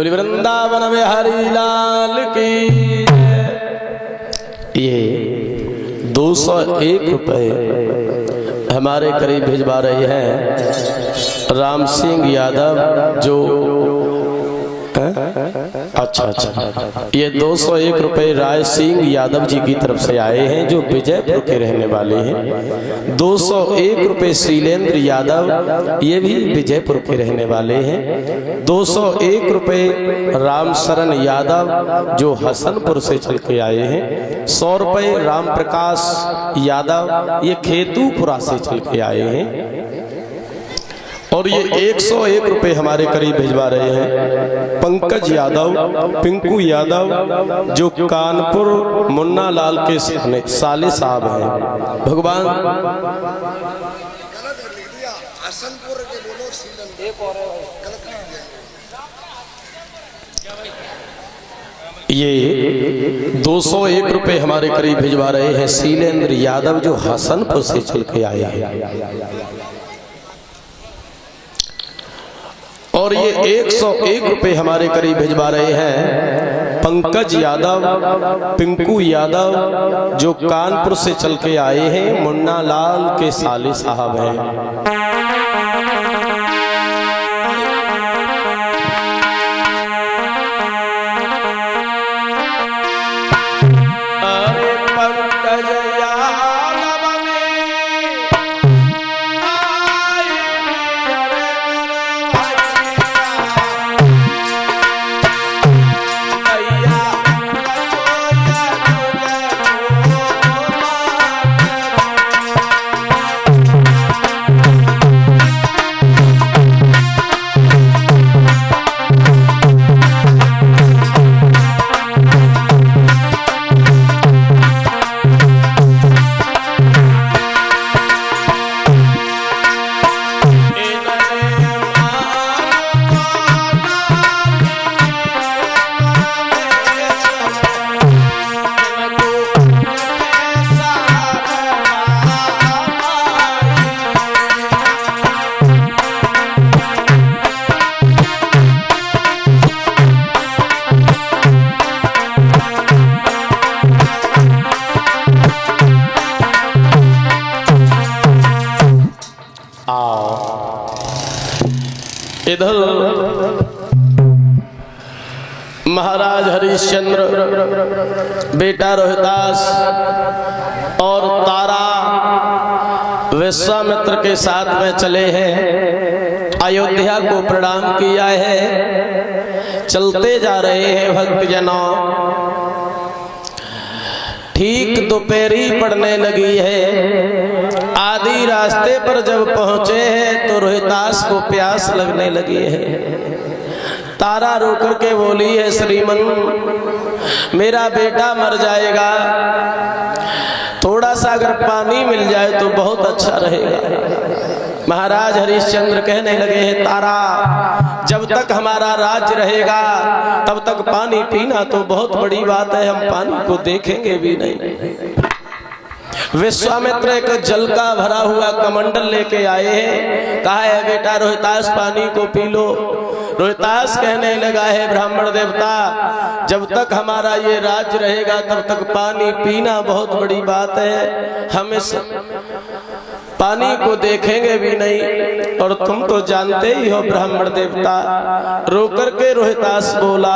बोली वृंदावन में हरि लाल की। ये 201 रुपए हमारे करीब भिजवा रही है राम सिंह यादव, जो अच्छा ये 201 रुपए राय सिंह यादव जी की तरफ से आए हैं, जो विजयपुर के रहने वाले हैं। 201 रुपए शीलेंद्र यादव, ये भी विजयपुर के रहने वाले हैं। 201 रुपए राम शरण यादव, जो हसनपुर से चल के आए हैं। 100 रुपए राम प्रकाश यादव, ये खेतूपुरा से चल के आए हैं। और ये 101 रुपए हमारे करीब भिजवा रहे हैं पंकज यादव, पिंकू यादव, जो कानपुर मुन्ना लाल के साले साहब हैं। भगवान ये 201 रुपए हमारे करीब भिजवा रहे हैं शीलेंद्र यादव, जो हसनपुर से चल के आए हैं। और ये 101 रुपए हमारे करीब भिजवा रहे हैं पंकज यादव, पिंकू यादव, जो कानपुर से चल के आए हैं, मुन्ना लाल के साले साहब हैं। इधर महाराज हरिश्चंद्र, बेटा रोहिदास और तारा विश्वामित्र के साथ में चले हैं, अयोध्या को प्रणाम किया है। चलते जा रहे हैं भक्तजनों। ठीक दोपहरी पड़ने लगी है। आधी रास्ते पर जब पहुंचे हैं तो रोहिदास को प्यास लगने लगी है। तारा रोकर के बोली है, श्रीमन मेरा बेटा मर जाएगा, थोड़ा सा अगर पानी मिल जाए तो बहुत अच्छा रहेगा। महाराज हरिश्चंद्र कहने लगे हैं, तारा जब तक हमारा राज्य रहेगा तब तक पानी पीना तो बहुत बड़ी बात है, हम पानी को देखेंगे भी नहीं। विश्वामित्र एक जल का भरा हुआ कमंडल लेके आए हैं। कहा है, बेटा रोहिदास पानी को पी लो। रोहिदास कहने लगा है, ब्राह्मण देवता जब तक हमारा ये राज्य रहेगा तब तक पानी पीना बहुत बड़ी बात है, हम इस पानी को देखेंगे भी नहीं। और तुम तो जानते ही हो ब्राह्मण देवता। रो करके रोहिदास बोला,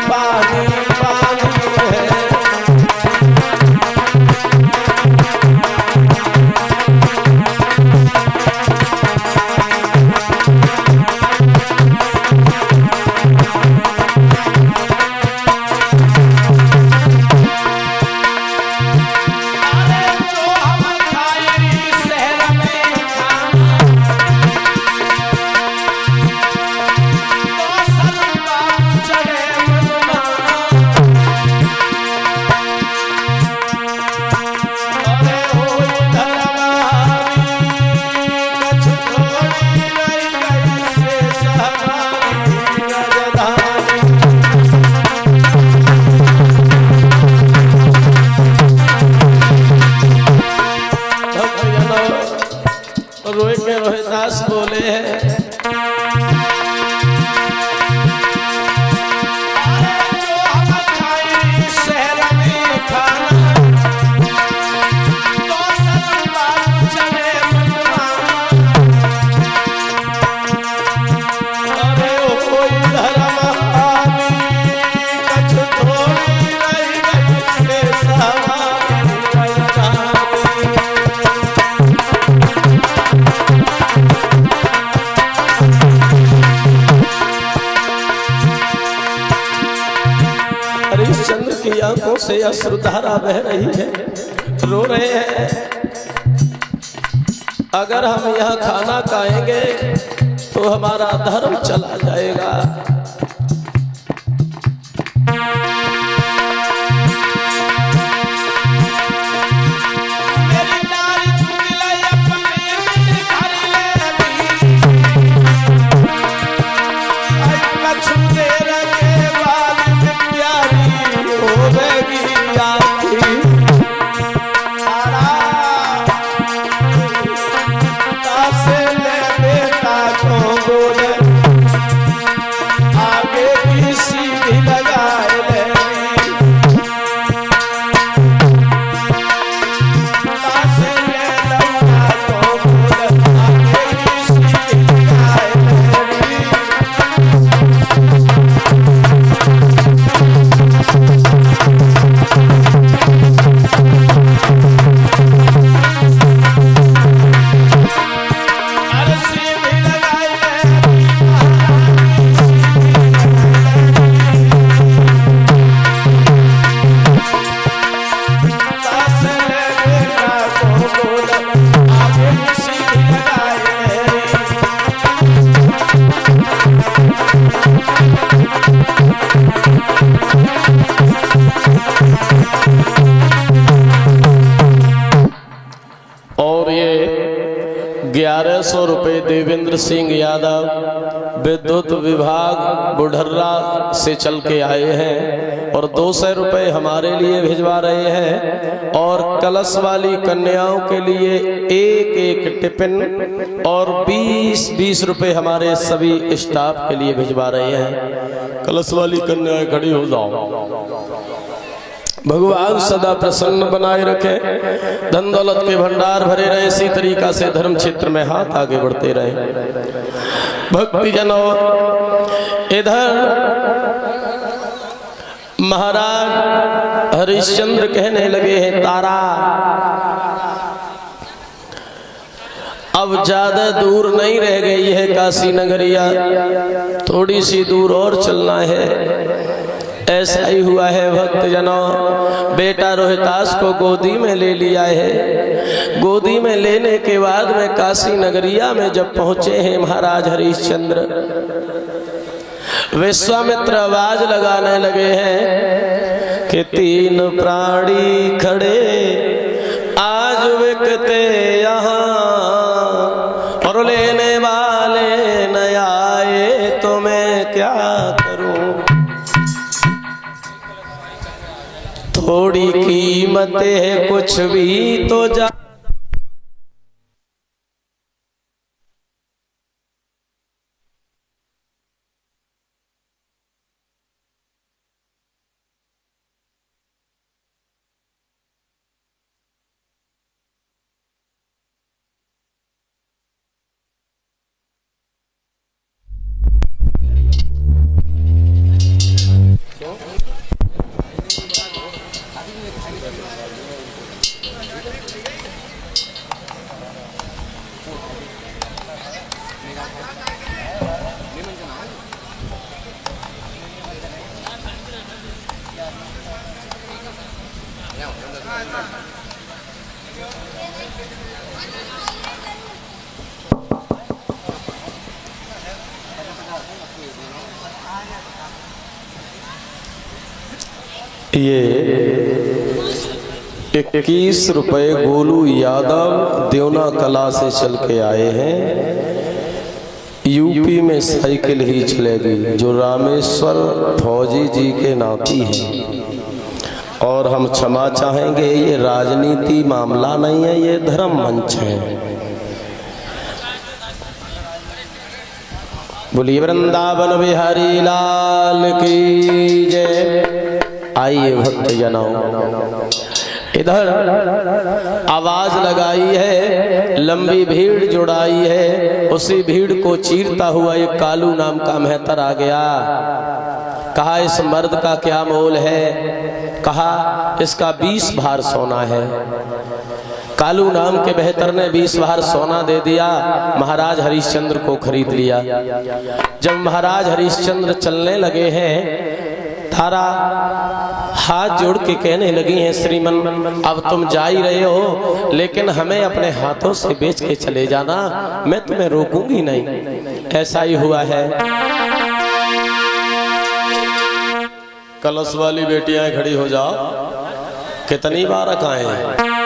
पानी पानी है। रोहिदास बोले हैं जो हम खाई शहर में खाना तो सलमान चले मनमाना। अरे कोई धर्म आदमी कछ थोड़ी रह गई से सवारी हरिश्चंद्र की आंखों से अश्रुधारा बह रही है, रो रहे हैं। अगर हम यहाँ खाना खाएंगे तो हमारा धर्म चला जाएगा। और ये 1100 रुपये देवेंद्र सिंह यादव विद्युत विभाग बुढ़र्रा से चल के आए हैं और 200 रुपये हमारे लिए भिजवा रहे हैं और कलश वाली कन्याओं के लिए एक एक टिफिन और 20-20 रुपये हमारे सभी स्टाफ के लिए भिजवा रहे हैं। कलश वाली कन्याएं खड़ी हो जाओ। भगवान सदा प्रसन्न बनाए रखे, धन दौलत के भंडार भरे रहे, इसी तरीका से धर्म क्षेत्र में हाथ आगे बढ़ते रहे। भक्ति जनों, इधर महाराज हरिश्चंद्र कहने लगे हैं तारा अब ज्यादा दूर नहीं रह गई है काशी नगरिया, थोड़ी सी दूर और चलना है। ऐसा ही हुआ है भक्त जनों, बेटा रोहिदास को गोदी में ले लिया है। गोदी में लेने के बाद में काशी नगरिया में जब पहुंचे हैं महाराज हरिश्चंद्र, विश्वामित्र आवाज लगाने लगे हैं कि 3 प्राणी खड़े आज विकते यहाँ और लेने वाले न आए तो मैं क्या करूं। थोड़ी कीमत है कुछ भी तो जा ये 21 रुपए गोलू यादव देवना कला से चल के आए हैं। यूपी में साइकिल ही चलेगी, जो रामेश्वर फौजी जी के नाती हैं। और हम क्षमा चाहेंगे, ये राजनीति मामला नहीं है, ये धर्म मंच है। बोलिए वृंदावन बिहारी लाल की जय। आइए भक्त जनों, इधर आवाज लगाई है, लंबी भीड़ जुड़ाई है। उसी भीड़ को चीरता हुआ एक कालू नाम का मेहतर आ गया। कहा इस मर्द का क्या मोल है? कहा इसका 20 भार सोना है। कालू नाम के बेहतर ने 20 भार सोना दे दिया। महाराज हरिश्चंद्र को खरीद लिया। जब महाराज हरिश्चंद्र चलने लगे हैं, तारा हाथ जोड़ के कहने लगी हैं, श्रीमन अब तुम जा ही रहे हो, लेकिन हमें अपने हाथों से बेच के चले जाना, मैं तुम्हें रोकूंगी नहीं। ऐसा ही हुआ है। कलश वाली बेटियां खड़ी हो जाओ, कितनी बार आए हैं।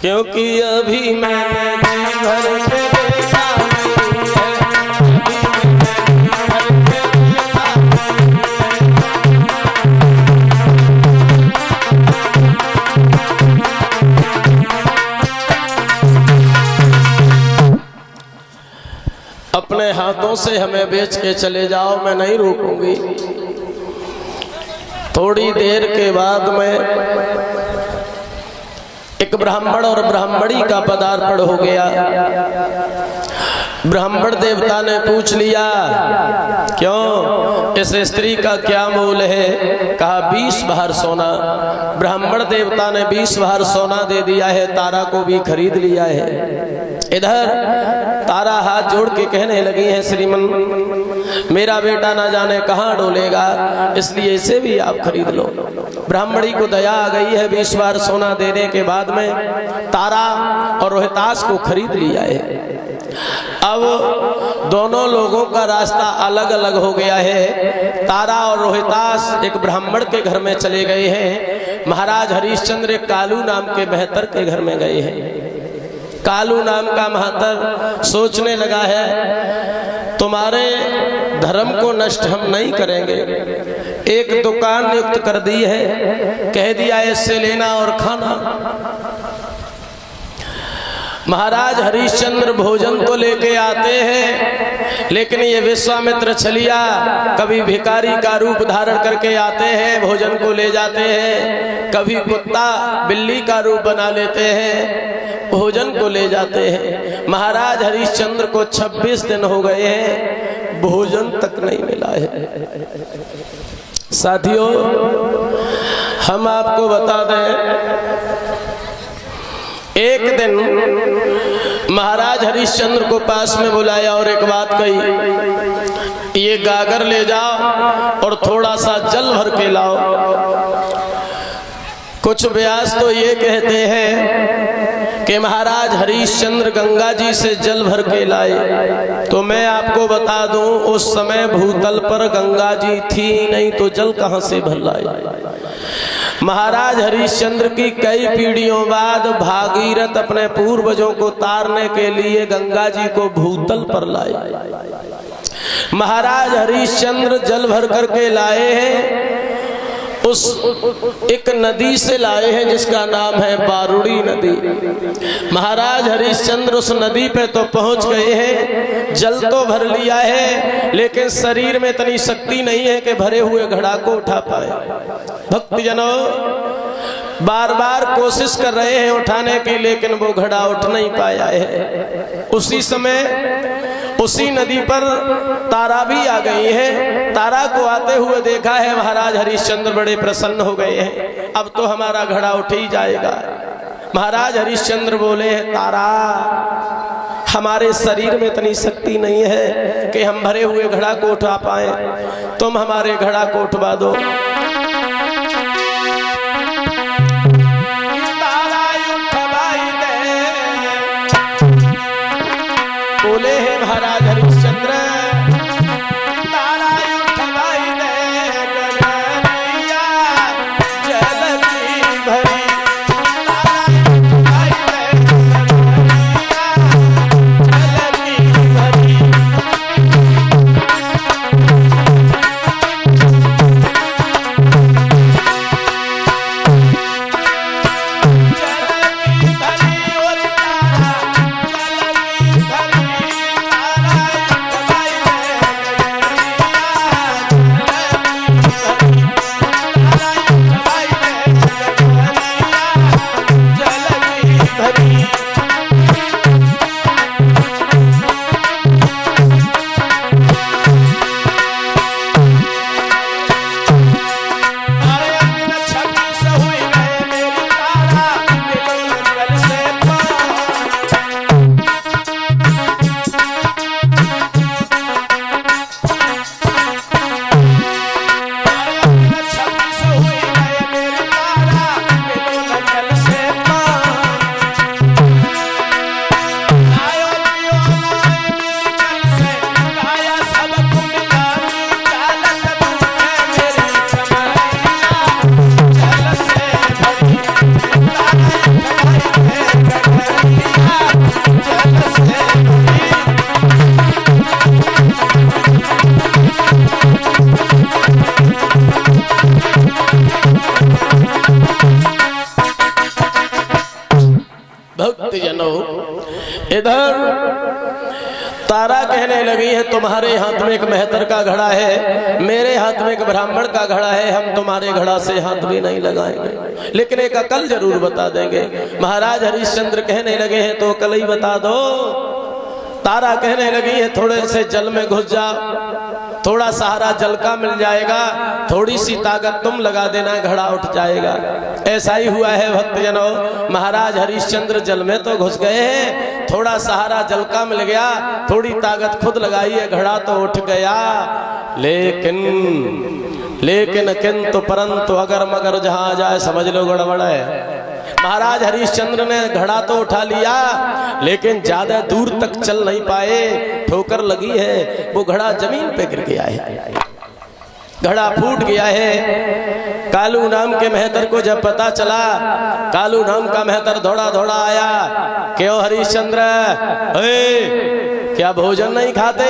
क्योंकि अभी मैंने जी भर के देखा नहीं है। अपने हाथों से हमें बेच के चले जाओ, मैं नहीं रोकूंगी। थोड़ी देर के बाद में एक ब्राह्मण और ब्राह्मणी का पदार्पण हो गया। ब्राह्मण देवता ने पूछ लिया, क्यों इस स्त्री का क्या मूल है? कहा 20 भार सोना। ब्राह्मण देवता ने 20 भार सोना दे दिया है, तारा को भी खरीद लिया है। इधर तारा हाथ जोड़ के कहने लगी है, श्रीमन मेरा बेटा ना जाने कहाँ डोलेगा, इसलिए इसे भी आप खरीद लो। ब्राह्मणी को दया आ गई है। 20 बार सोना देने के बाद में तारा और रोहितास को खरीद लिया है। अब दोनों लोगों का रास्ता अलग अलग हो गया है। तारा और रोहितास एक ब्राह्मण के घर में चले गए हैं। महाराज हरिश्चंद्र एक कालू नाम के बेहतर के घर में गए हैं। कालू नाम का महतर सोचने लगा है, तुम्हारे धर्म को नष्ट हम नहीं करेंगे। एक दुकान नियुक्त कर दी है, कह दिया इससे लेना और खाना। महाराज हरिश्चंद्र भोजन तो लेके आते हैं, लेकिन ये विश्वामित्र छलिया कभी भिखारी का रूप धारण करके आते हैं, भोजन को ले जाते हैं। कभी कुत्ता बिल्ली का रूप बना लेते हैं, भोजन को ले जाते हैं। महाराज हरिश्चंद्र को 26 दिन हो गए हैं, भोजन तक नहीं मिला है। साथियों, हम आपको बता दें, एक दिन महाराज हरिश्चंद्र को पास में बुलाया और एक बात कही, ये गागर ले जाओ और थोड़ा सा जल भर के लाओ। कुछ व्यास तो ये कहते हैं कि महाराज हरिश्चंद्र गंगा जी से जल भर के लाए। तो मैं आपको बता दूं, उस समय भूतल पर गंगा जी थी नहीं, तो जल कहां से भर लाए। महाराज हरिश्चंद्र की कई पीढ़ियों बाद भागीरथ अपने पूर्वजों को तारने के लिए गंगा जी को भूतल पर लाए। महाराज हरिश्चंद्र जल भर करके लाए हैं उस एक नदी से लाए हैं जिसका नाम है बारूड़ी नदी। महाराज हरिश्चंद्र उस नदी पे तो पहुंच गए हैं, जल तो भर लिया है, लेकिन शरीर में इतनी शक्ति नहीं है कि भरे हुए घड़ा को उठा पाए। भक्तजनों बार बार कोशिश कर रहे हैं उठाने की, लेकिन वो घड़ा उठ नहीं पाया है। उसी समय उसी नदी पर तारा भी आ गई है। तारा को आते हुए देखा है महाराज हरिश्चंद्र, बड़े प्रसन्न हो गए हैं, अब तो हमारा घड़ा उठ ही जाएगा। महाराज हरिश्चंद्र बोले हैं, तारा हमारे शरीर में इतनी शक्ति नहीं है कि हम भरे हुए घड़ा को उठा पाए, तुम हमारे घड़ा को उठवा दो। बोले हैं महाराज हरिश्चंद्र, तारा उठवाई दे गगरिया जल की भरी, तारा उठवाई दे गगरिया जल की भरी। भक्तजनों इधर तारा कहने लगी है, तुम्हारे हाथ में एक मेहतर का घड़ा है, मेरे हाथ में एक ब्राह्मण का घड़ा है, हम तुम्हारे घड़ा से हाथ भी नहीं लगाएंगे, लेकिन एक अकल जरूर बता देंगे। महाराज हरिश्चंद्र कहने लगे हैं, तो अकल ही बता दो। तारा कहने लगी है, थोड़े से जल में घुस जाओ, थोड़ा सहारा जल का मिल जाएगा, थोड़ी सी ताकत तुम लगा देना, घड़ा उठ जाएगा। ऐसा ही हुआ है भक्तजनों, महाराज हरिश्चंद्र जल में तो घुस गए हैं, थोड़ा सहारा जल का मिल गया, थोड़ी ताकत खुद लगाई है, घड़ा तो उठ गया। लेकिन किंतु परंतु अगर मगर जहां जाए समझ लो गड़बड़ है। महाराज हरिश्चंद्र ने घड़ा तो उठा लिया, लेकिन ज्यादा दूर तक चल नहीं पाए, ठोकर लगी है, वो घड़ा जमीन पे गिर गया है, घड़ा फूट गया है। कालू नाम के मेहतर को जब पता चला, कालू नाम का मेहतर दौड़ा दौड़ा आया, क्यों हरिश्चंद्र क्या भोजन नहीं खाते?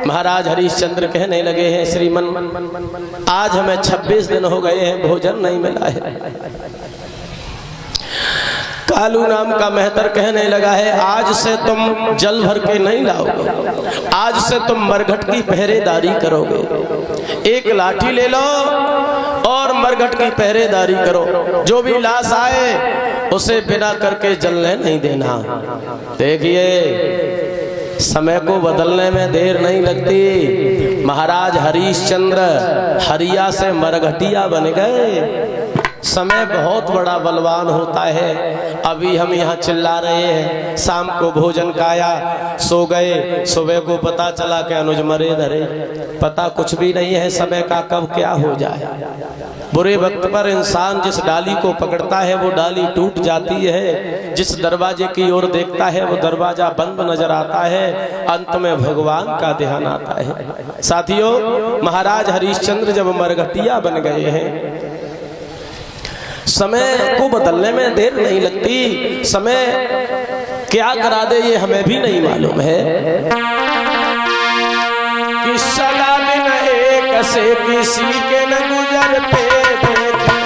महाराज हरिश्चंद्र कहने लगे हैं, श्रीमन आज हमें 26 दिन हो गए हैं, भोजन नहीं मिला है। कालू नाम का मेहतर कहने लगा है, आज से तुम जल भर के नहीं लाओगे, आज से तुम मरघट की पहरेदारी करोगे। एक लाठी ले लो और मरघट की पहरेदारी करो, जो भी लाश आए उसे बिना करके जलने नहीं देना। देखिए समय को बदलने में देर नहीं लगती। महाराज हरिश्चंद्र हरिया से मरघटिया बन गए। समय बहुत बड़ा बलवान होता है। अभी हम यहाँ चिल्ला रहे हैं, शाम को भोजन खाया, सो गए, सुबह को पता चला कि अनुज मरे धरे, पता कुछ भी नहीं है समय का, कब क्या हो जाए। बुरे वक्त पर इंसान जिस डाली को पकड़ता है वो डाली टूट जाती है, जिस दरवाजे की ओर देखता है वो दरवाजा बंद नजर आता है, अंत में भगवान का ध्यान आता है। साथियों, महाराज हरिश्चंद्र जब मरघटिया बन गए हैं, समय को बदलने में देर नहीं लगती। समय क्या करा दे ये हमें भी नहीं मालूम है। कि सलामिन एक से किसी के न गुजरते देखे।